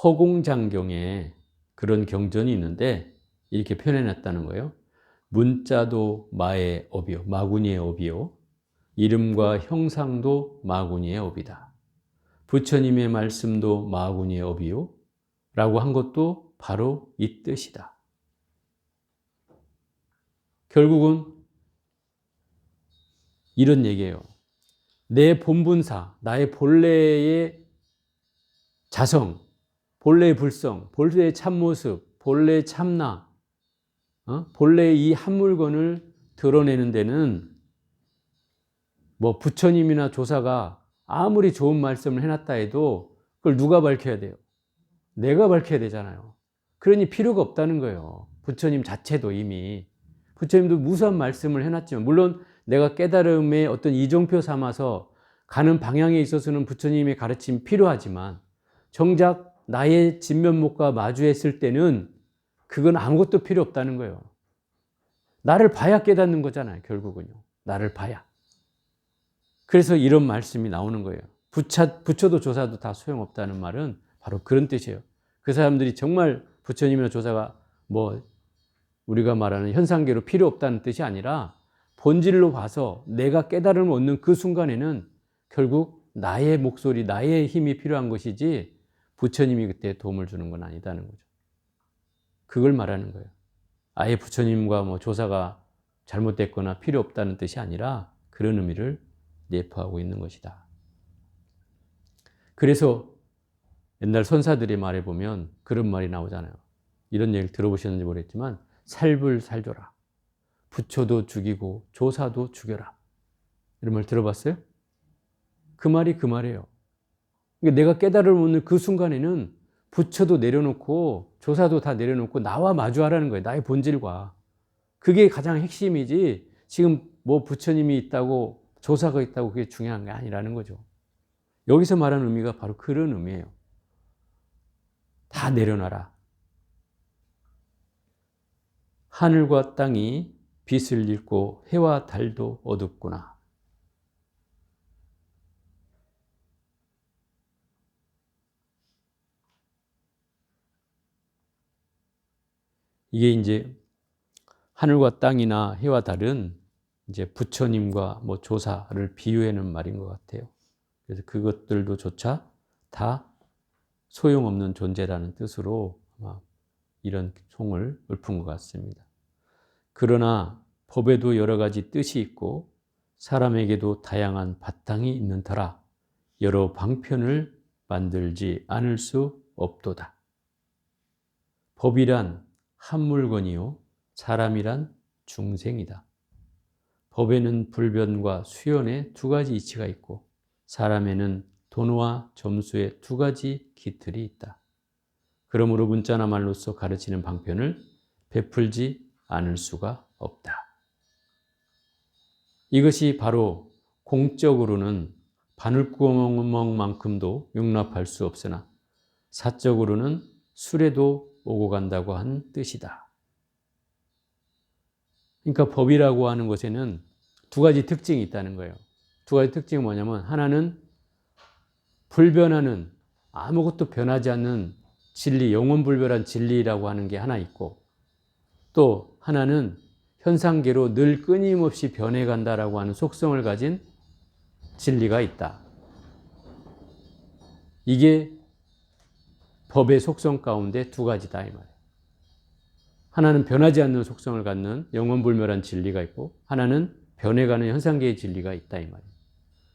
허공장경에 그런 경전이 있는데 이렇게 표현해놨다는 거예요. 문자도 마의 업이요, 마구니의 업이요, 이름과 형상도 마구니의 업이다. 부처님의 말씀도 마구니의 업이요 라고 한 것도 바로 이 뜻이다. 결국은 이런 얘기예요. 내 본분사, 나의 본래의 자성, 본래의 불성, 본래의 참모습, 본래의 참나, 본래의 이 한 물건을 드러내는 데는 뭐 부처님이나 조사가 아무리 좋은 말씀을 해놨다 해도 그걸 누가 밝혀야 돼요? 내가 밝혀야 되잖아요. 그러니 필요가 없다는 거예요. 부처님 자체도 이미. 부처님도 무수한 말씀을 해놨지만, 물론 내가 깨달음의 어떤 이종표 삼아서 가는 방향에 있어서는 부처님의 가르침이 필요하지만, 정작 나의 진면목과 마주했을 때는 그건 아무것도 필요 없다는 거예요. 나를 봐야 깨닫는 거잖아요, 결국은요. 나를 봐야. 그래서 이런 말씀이 나오는 거예요. 부처도 조사도 다 소용없다는 말은 바로 그런 뜻이에요. 그 사람들이 정말 부처님이나 조사가 뭐 우리가 말하는 현상계로 필요 없다는 뜻이 아니라 본질로 봐서 내가 깨달음을 얻는 그 순간에는 결국 나의 목소리, 나의 힘이 필요한 것이지 부처님이 그때 도움을 주는 건 아니다는 거죠. 그걸 말하는 거예요. 아예 부처님과 뭐 조사가 잘못됐거나 필요 없다는 뜻이 아니라 그런 의미를 내포하고 있는 것이다. 그래서 옛날 선사들의 말에 보면 그런 말이 나오잖아요. 이런 얘기를 들어보셨는지 모르겠지만 살불살조라. 부처도 죽이고 조사도 죽여라. 이런 말 들어봤어요? 그 말이 그 말이에요. 그러니까 내가 깨달음을 얻는 그 순간에는 부처도 내려놓고 조사도 다 내려놓고 나와 마주하라는 거예요. 나의 본질과. 그게 가장 핵심이지 지금 뭐 부처님이 있다고 조사가 있다고 그게 중요한 게 아니라는 거죠. 여기서 말하는 의미가 바로 그런 의미예요. 다 내려놔라. 하늘과 땅이 빛을 잃고 해와 달도 어둡구나. 이게 이제 하늘과 땅이나 해와 달은 이제 부처님과 뭐 조사를 비유하는 말인 것 같아요. 그래서 그것들도 조차 다 소용없는 존재라는 뜻으로 아마 이런 총을 읊은 것 같습니다. 그러나 법에도 여러 가지 뜻이 있고 사람에게도 다양한 바탕이 있는 터라 여러 방편을 만들지 않을 수 없도다. 법이란 한 물건이요 사람이란 중생이다. 법에는 불변과 수연의 두 가지 이치가 있고 사람에는 도노와 점수의 두 가지 기틀이 있다. 그러므로 문자나 말로써 가르치는 방편을 베풀지 않을 수가 없다. 이것이 바로 공적으로는 바늘구멍만큼도 용납할 수 없으나 사적으로는 술에도 오고 간다고 한 뜻이다. 그러니까 법이라고 하는 것에는 두 가지 특징이 있다는 거예요. 두 가지 특징이 뭐냐면, 하나는 불변하는, 아무것도 변하지 않는 진리, 영원불변한 진리라고 하는 게 하나 있고, 또 하나는 현상계로 늘 끊임없이 변해간다라고 하는 속성을 가진 진리가 있다. 이게 법의 속성 가운데 두 가지다 이 말이에요. 하나는 변하지 않는 속성을 갖는 영원불멸한 진리가 있고, 하나는 변해가는 현상계의 진리가 있다 이 말이에요.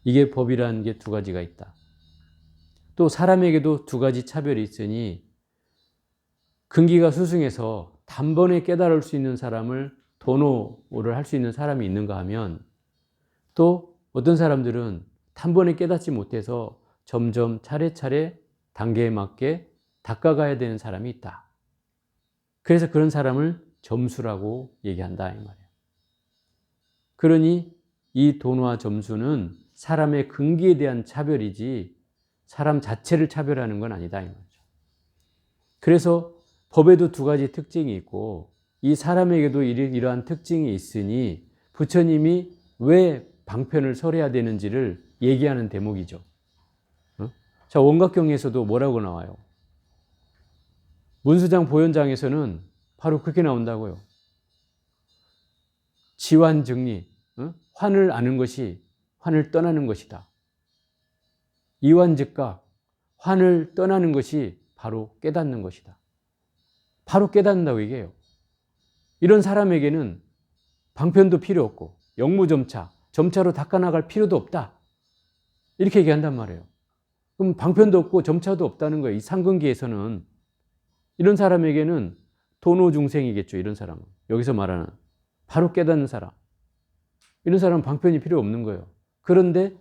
이게 법이라는 게 두 가지가 있다. 또 사람에게도 두 가지 차별이 있으니, 근기가 수승해서 단번에 깨달을 수 있는 사람을 도노를 할 수 있는 사람이 있는가 하면, 또 어떤 사람들은 단번에 깨닫지 못해서 점점 차례차례 단계에 맞게 닦아가야 되는 사람이 있다. 그래서 그런 사람을 점수라고 얘기한다 이 말이에요. 그러니 이 도노와 점수는 사람의 근기에 대한 차별이지 사람 자체를 차별하는 건 아니다 이 말이죠. 그래서 법에도 두 가지 특징이 있고, 이 사람에게도 이러한 특징이 있으니 부처님이 왜 방편을 설해야 되는지를 얘기하는 대목이죠. 자, 원각경에서도 뭐라고 나와요? 문수장 보현장에서는 바로 그렇게 나온다고요. 지환증리, 환을 아는 것이 환을 떠나는 것이다. 이환즉각, 환을 떠나는 것이 바로 깨닫는 것이다. 바로 깨닫는다고 얘기해요. 이런 사람에게는 방편도 필요 없고 영무점차, 점차로 닦아나갈 필요도 없다. 이렇게 얘기한단 말이에요. 그럼 방편도 없고 점차도 없다는 거예요. 이 상근기에서는. 이런 사람에게는 도노중생이겠죠. 이런 사람은. 여기서 말하는 바로 깨닫는 사람. 이런 사람은 방편이 필요 없는 거예요. 그런데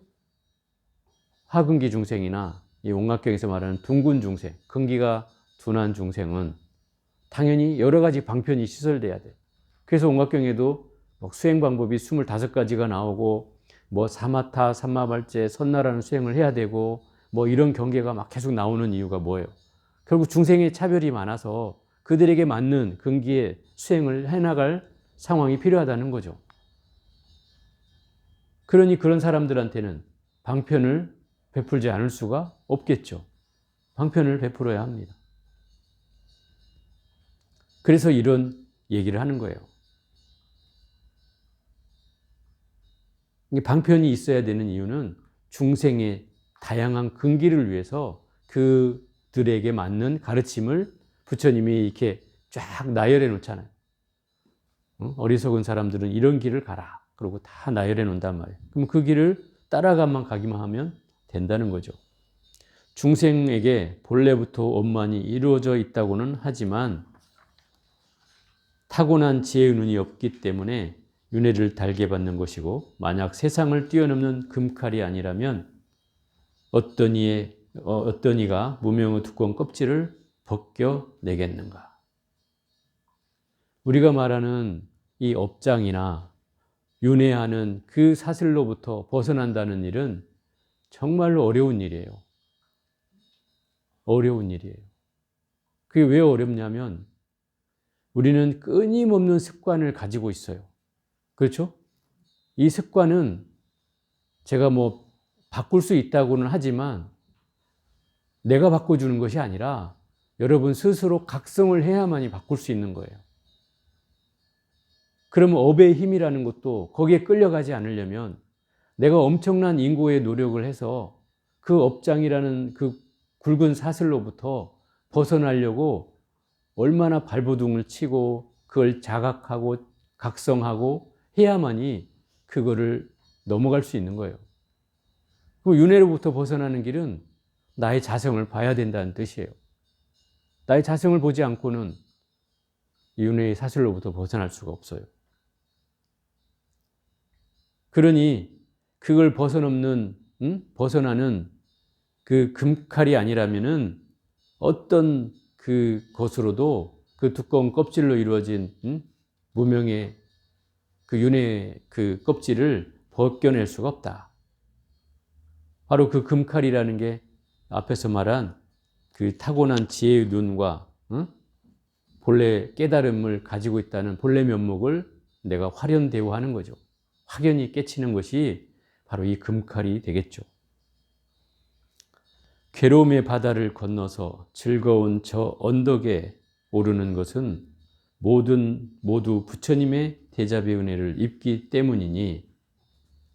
하근기 중생이나 이 원각경에서 말하는 둥근 중생, 근기가 둔한 중생은 당연히 여러 가지 방편이 시설돼야 돼. 그래서 원각경에도 수행 방법이 25가지가 나오고, 사마타, 삼마발제, 선나라는 수행을 해야 되고, 이런 경계가 막 계속 나오는 이유가 뭐예요? 결국 중생의 차별이 많아서 그들에게 맞는 근기의 수행을 해나갈 상황이 필요하다는 거죠. 그러니 그런 사람들한테는 방편을 베풀지 않을 수가 없겠죠. 방편을 베풀어야 합니다. 그래서 이런 얘기를 하는 거예요. 방편이 있어야 되는 이유는 중생의 다양한 근기를 위해서 그들에게 맞는 가르침을 부처님이 이렇게 쫙 나열해 놓잖아요. 어리석은 사람들은 이런 길을 가라. 그러고 다 나열해 놓는단 말이에요. 그럼 그 길을 가기만 하면 된다는 거죠. 중생에게 본래부터 원만이 이루어져 있다고는 하지만 타고난 지혜의 눈이 없기 때문에 윤회를 달게 받는 것이고, 만약 세상을 뛰어넘는 금칼이 아니라면 어떤 이가 무명의 두꺼운 껍질을 벗겨내겠는가. 우리가 말하는 이 업장이나 윤회하는 그 사슬로부터 벗어난다는 일은 정말로 어려운 일이에요. 어려운 일이에요. 그게 왜 어렵냐면 우리는 끊임없는 습관을 가지고 있어요. 그렇죠? 이 습관은 제가 바꿀 수 있다고는 하지만 내가 바꿔주는 것이 아니라 여러분 스스로 각성을 해야만이 바꿀 수 있는 거예요. 그러면 업의 힘이라는 것도 거기에 끌려가지 않으려면 내가 엄청난 인고의 노력을 해서 그 업장이라는 그 굵은 사슬로부터 벗어나려고 얼마나 발버둥을 치고 그걸 자각하고 각성하고 해야만이 그거를 넘어갈 수 있는 거예요. 그 윤회로부터 벗어나는 길은 나의 자성을 봐야 된다는 뜻이에요. 나의 자성을 보지 않고는 윤회의 사슬로부터 벗어날 수가 없어요. 그러니 그걸 벗어나는 그 금칼이 아니라면은 어떤 그 것으로도 그 두꺼운 껍질로 이루어진 무명의 그 윤회의 그 껍질을 벗겨낼 수가 없다. 바로 그 금칼이라는 게 앞에서 말한 그 타고난 지혜의 눈과 본래 깨달음을 가지고 있다는 본래 면목을 내가 화련대우하는 거죠. 확연히 깨치는 것이 바로 이 금칼이 되겠죠. 괴로움의 바다를 건너서 즐거운 저 언덕에 오르는 것은 모두 부처님의 대자비 은혜를 입기 때문이니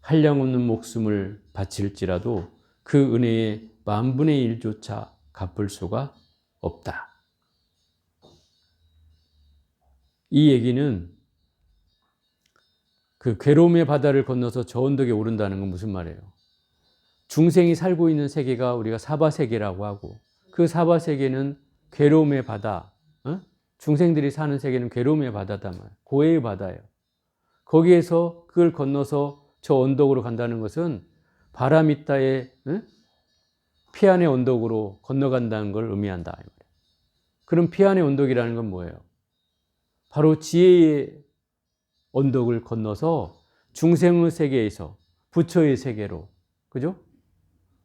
한량없는 목숨을 바칠지라도 그 은혜의 10,000분의 1조차 갚을 수가 없다. 이 얘기는 그 괴로움의 바다를 건너서 저 언덕에 오른다는 건 무슨 말이에요? 중생이 살고 있는 세계가 우리가 사바세계라고 하고 그 사바세계는 괴로움의 바다, 중생들이 사는 세계는 괴로움의 바다다 말, 고해의 바다예요. 거기에서 그걸 건너서 저 언덕으로 간다는 것은 바람이 따에 피안의 언덕으로 건너간다는 걸 의미한다. 그럼 피안의 언덕이라는 건 뭐예요? 바로 지혜의 언덕을 건너서 중생의 세계에서 부처의 세계로, 그죠?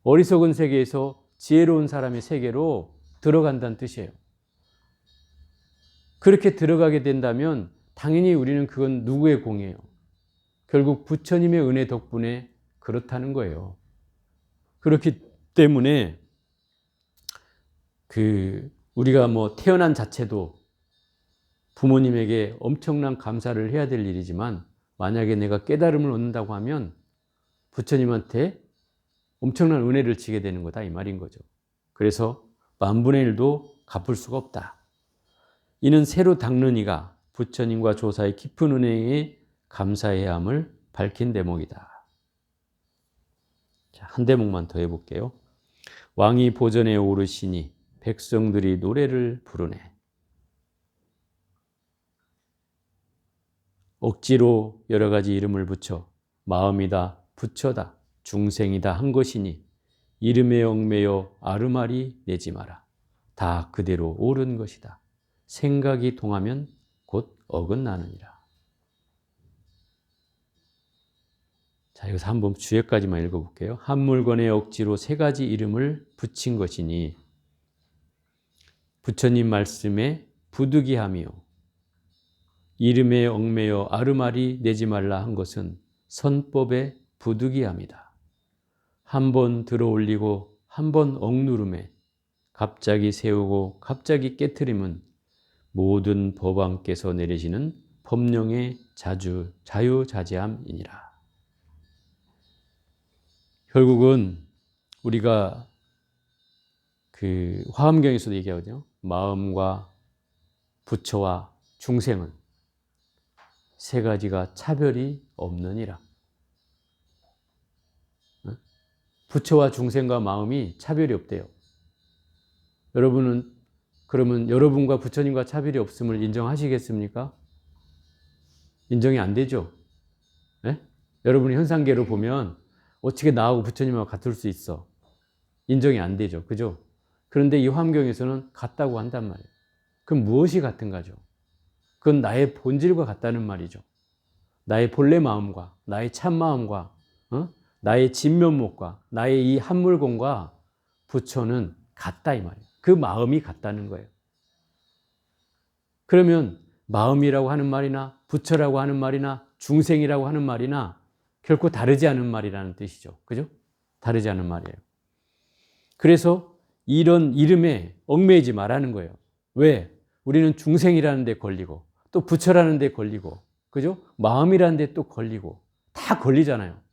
어리석은 세계에서 지혜로운 사람의 세계로 들어간다는 뜻이에요. 그렇게 들어가게 된다면 당연히 우리는 그건 누구의 공이에요? 결국 부처님의 은혜 덕분에 그렇다는 거예요. 그렇기 때문에 우리가 태어난 자체도 부모님에게 엄청난 감사를 해야 될 일이지만 만약에 내가 깨달음을 얻는다고 하면 부처님한테 엄청난 은혜를 지게 되는 거다 이 말인 거죠. 그래서 10,000분의 1도 갚을 수가 없다. 이는 새로 닦는 이가 부처님과 조사의 깊은 은혜에 감사해야 함을 밝힌 대목이다. 자, 한 대목만 더 해볼게요. 왕이 보전에 오르시니 백성들이 노래를 부르네. 억지로 여러 가지 이름을 붙여 마음이다, 부처다, 중생이다 한 것이니 이름에 얽매여 아르마리 내지 마라. 다 그대로 옳은 것이다. 생각이 통하면 곧 어긋나느니라. 자, 여기서 한번 주역까지만 읽어볼게요. 한 물건에 억지로 3가지 이름을 붙인 것이니 부처님 말씀에 부득이하며 이름에 얽매여 아르마리 내지 말라 한 것은 선법의 부득이함이다. 한 번 들어 올리고 한 번 억누름에 갑자기 세우고 갑자기 깨트림은 모든 법왕께서 내리시는 법령의 자유자재함이니라. 결국은 우리가 화엄경에서도 얘기하거든요. 마음과 부처와 중생은 3가지가 차별이 없느니라. 부처와 중생과 마음이 차별이 없대요. 여러분은 그러면 여러분과 부처님과 차별이 없음을 인정하시겠습니까? 인정이 안 되죠. 네? 여러분이 현상계로 보면 어떻게 나하고 부처님하고 같을 수 있어? 인정이 안 되죠. 그죠? 그런데 이 화엄경에서는 같다고 한단 말이에요. 그럼 무엇이 같은가죠? 그건 나의 본질과 같다는 말이죠. 나의 본래 마음과 나의 참마음과 나의 진면목과 나의 이 한물건과 부처는 같다 이 말이에요. 그 마음이 같다는 거예요. 그러면 마음이라고 하는 말이나 부처라고 하는 말이나 중생이라고 하는 말이나 결코 다르지 않은 말이라는 뜻이죠. 그죠? 다르지 않은 말이에요. 그래서 이런 이름에 얽매이지 말라는 거예요. 왜? 우리는 중생이라는 데 걸리고 또 부처라는 데 걸리고 그죠? 마음이라는 데 또 걸리고 다 걸리잖아요.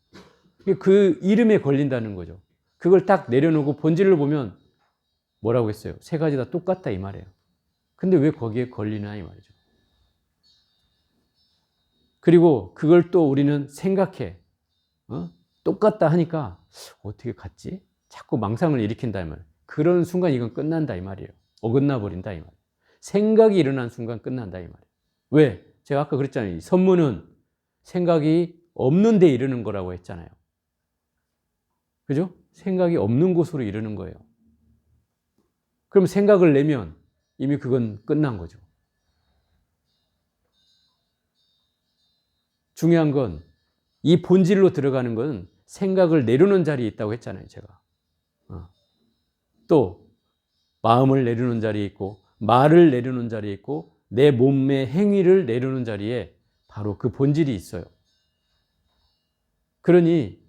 그 이름에 걸린다는 거죠. 그걸 딱 내려놓고 본질을 보면 뭐라고 했어요? 3가지 다 똑같다 이 말이에요. 근데 왜 거기에 걸리나 이 말이죠. 그리고 그걸 또 우리는 생각해. 똑같다 하니까 어떻게 같지? 자꾸 망상을 일으킨다 이 말이에요. 그런 순간 이건 끝난다 이 말이에요. 어긋나 버린다 이 말이에요. 생각이 일어난 순간 끝난다 이 말이에요. 왜? 제가 아까 그랬잖아요. 선문은 생각이 없는 데 이르는 거라고 했잖아요. 그죠? 생각이 없는 곳으로 이르는 거예요. 그럼 생각을 내면 이미 그건 끝난 거죠. 중요한 건 이 본질로 들어가는 건 생각을 내려놓는 자리에 있다고 했잖아요, 제가. 또 마음을 내려놓는 자리에 있고, 말을 내려놓는 자리에 있고, 내 몸의 행위를 내려놓는 자리에 바로 그 본질이 있어요. 그러니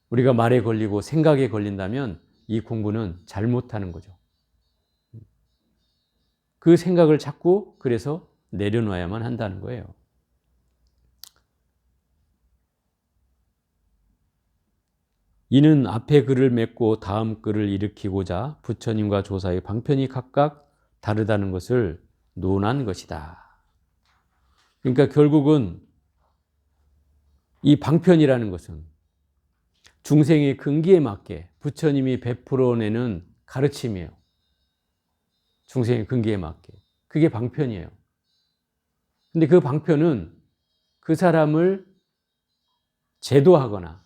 우리가 말에 걸리고 생각에 걸린다면 이 공부는 잘못하는 거죠. 그 생각을 자꾸 그래서 내려놔야만 한다는 거예요. 이는 앞에 글을 맺고 다음 글을 일으키고자 부처님과 조사의 방편이 각각 다르다는 것을 논한 것이다. 그러니까 결국은 이 방편이라는 것은 중생의 근기에 맞게 부처님이 베풀어내는 가르침이에요. 중생의 근기에 맞게. 그게 방편이에요. 근데 그 방편은 그 사람을 제도하거나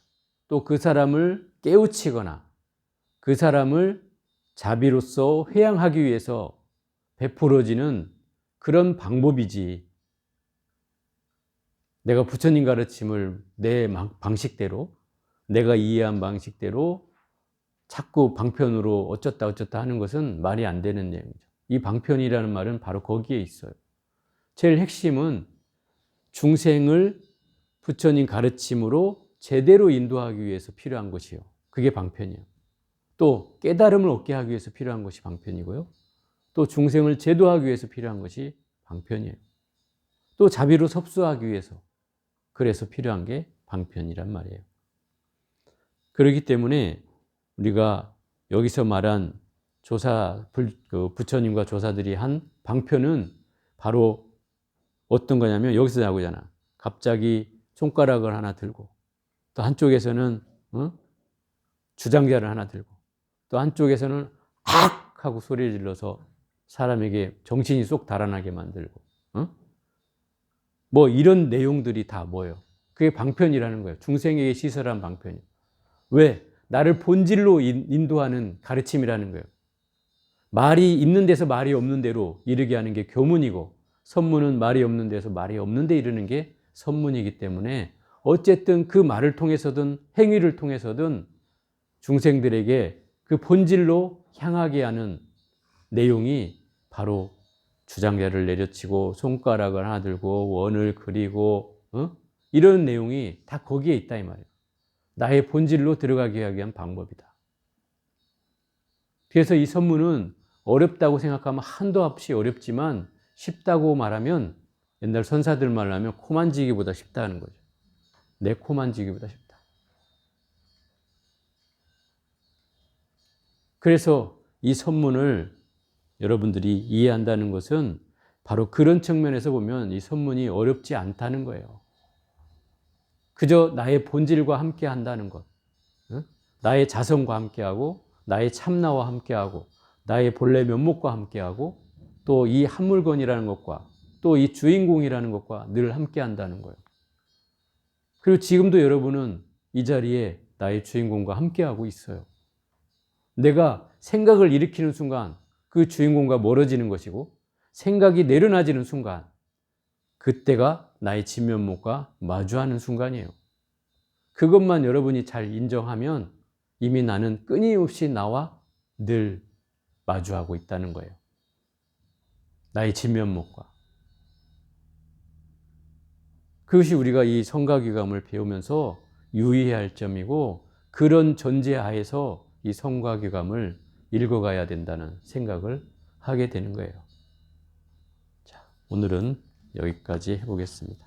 또 그 사람을 깨우치거나 그 사람을 자비로서 회양하기 위해서 베풀어지는 그런 방법이지, 내가 부처님 가르침을 내 방식대로, 내가 이해한 방식대로 자꾸 방편으로 어쩌다 하는 것은 말이 안 되는 내용이죠. 이 방편이라는 말은 바로 거기에 있어요. 제일 핵심은 중생을 부처님 가르침으로 제대로 인도하기 위해서 필요한 것이요. 그게 방편이에요. 또 깨달음을 얻게 하기 위해서 필요한 것이 방편이고요. 또 중생을 제도하기 위해서 필요한 것이 방편이에요. 또 자비로 섭수하기 위해서, 그래서 필요한 게 방편이란 말이에요. 그렇기 때문에 우리가 여기서 말한 부처님과 조사들이 한 방편은 바로 어떤 거냐면, 여기서 나오잖아. 갑자기 손가락을 하나 들고, 또 한쪽에서는 주장자를 하나 들고, 또 한쪽에서는 악 하고 소리 질러서 사람에게 정신이 쏙 달아나게 만들고, 뭐 이런 내용들이 다 뭐예요? 그게 방편이라는 거예요. 중생에게 시설한 방편이에요. 왜? 나를 본질로 인도하는 가르침이라는 거예요. 말이 있는 데서 말이 없는 데로 이르게 하는 게 교문이고, 선문은 말이 없는 데서 말이 없는 데 이르는 게 선문이기 때문에 어쨌든 그 말을 통해서든 행위를 통해서든 중생들에게 그 본질로 향하게 하는 내용이 바로 주장자를 내려치고 손가락을 하나 들고 원을 그리고 이런 내용이 다 거기에 있다 이 말이에요. 나의 본질로 들어가게 하기 위한 방법이다. 그래서 이 선문은 어렵다고 생각하면 한도 없이 어렵지만, 쉽다고 말하면 옛날 선사들 말로 하면 코 만지기보다 쉽다는 거죠. 내 코 만지기보다 쉽다. 그래서 이 선문을 여러분들이 이해한다는 것은 바로 그런 측면에서 보면 이 선문이 어렵지 않다는 거예요. 그저 나의 본질과 함께 한다는 것, 나의 자성과 함께하고, 나의 참나와 함께하고, 나의 본래 면목과 함께하고, 또 이 한 물건이라는 것과 또 이 주인공이라는 것과 늘 함께한다는 거예요. 그리고 지금도 여러분은 이 자리에 나의 주인공과 함께하고 있어요. 내가 생각을 일으키는 순간 그 주인공과 멀어지는 것이고, 생각이 내려놔지는 순간 그때가 나의 진면목과 마주하는 순간이에요. 그것만 여러분이 잘 인정하면 이미 나는 끊임없이 나와 늘 마주하고 있다는 거예요. 나의 진면목과. 그것이 우리가 이 성가귀감을 배우면서 유의해야 할 점이고, 그런 전제하에서 이 성가귀감을 읽어가야 된다는 생각을 하게 되는 거예요. 자, 오늘은 여기까지 해보겠습니다.